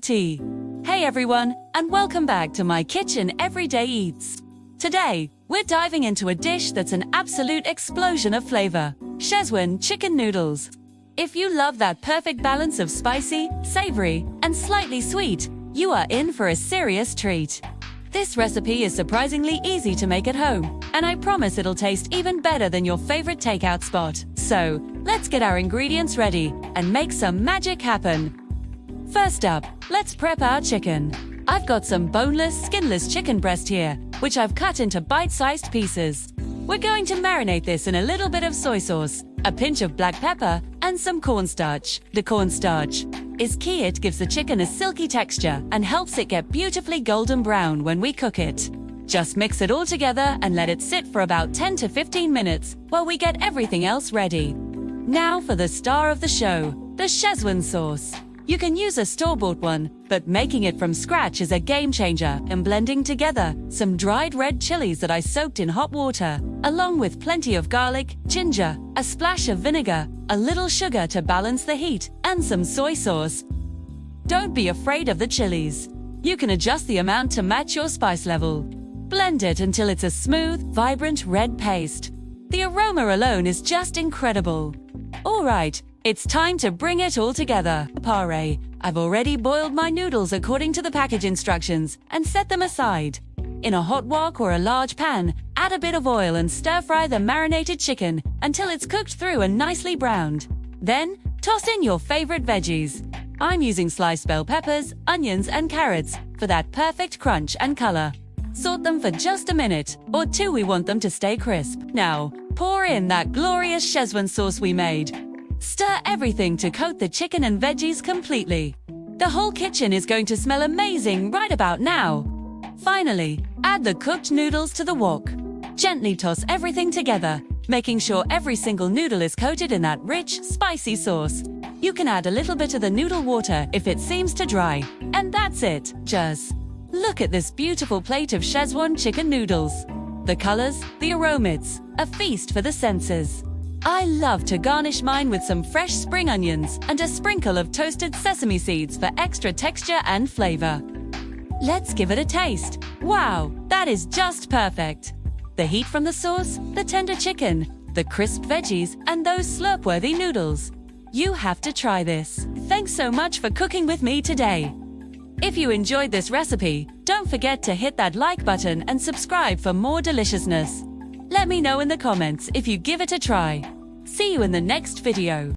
tea. Hey everyone, and welcome back to my kitchen everyday eats. Today, we're diving into a dish that's an absolute explosion of flavor: Schezwan chicken noodles. If you love that perfect balance of spicy, savory, and slightly sweet, you are in for a serious treat. This recipe is surprisingly easy to make at home, and I promise it'll taste even better than your favorite takeout spot. So, let's get our ingredients ready and make some magic happen. First up, let's prep our chicken. I've got some boneless, skinless chicken breast here, which I've cut into bite-sized pieces. We're going to marinate this in a little bit of soy sauce, a pinch of black pepper, and some cornstarch. The cornstarch is key. It gives the chicken a silky texture and helps it get beautifully golden brown when we cook it. Just mix it all together and let it sit for about 10 to 15 minutes while we get everything else ready. Now for the star of the show, the Schezwan sauce. You can use a store-bought one, but making it from scratch is a game changer. I'm blending together some dried red chilies that I soaked in hot water, along with plenty of garlic, ginger, a splash of vinegar, a little sugar to balance the heat, and some soy sauce. Don't be afraid of the chilies. You can adjust the amount to match your spice level. Blend it until it's a smooth, vibrant red paste. The aroma alone is just incredible. All right, it's time to bring it all together. Pare. I've already boiled my noodles according to the package instructions and set them aside. In a hot wok or a large pan, add a bit of oil and stir-fry the marinated chicken until it's cooked through and nicely browned. Then, toss in your favorite veggies. I'm using sliced bell peppers, onions, and carrots for that perfect crunch and color. Saute them for just a minute or two. We want them to stay crisp. Now, pour in that glorious Schezwan sauce we made. Stir everything to coat the chicken and veggies completely. The whole kitchen is going to smell amazing right about now. Finally, add the cooked noodles to the wok. Gently toss everything together, making sure every single noodle is coated in that rich, spicy sauce. You can add a little bit of the noodle water if it seems too dry. And that's it. Just look at this beautiful plate of Schezwan chicken noodles. The colors, the aromas, a feast for the senses. I love to garnish mine with some fresh spring onions and a sprinkle of toasted sesame seeds for extra texture and flavor. Let's give it a taste. Wow, that is just perfect. The heat from the sauce, the tender chicken, the crisp veggies, and those slurp-worthy noodles. You have to try this. Thanks so much for cooking with me today. If you enjoyed this recipe, don't forget to hit that like button and subscribe for more deliciousness. Let me know in the comments if you give it a try. See you in the next video.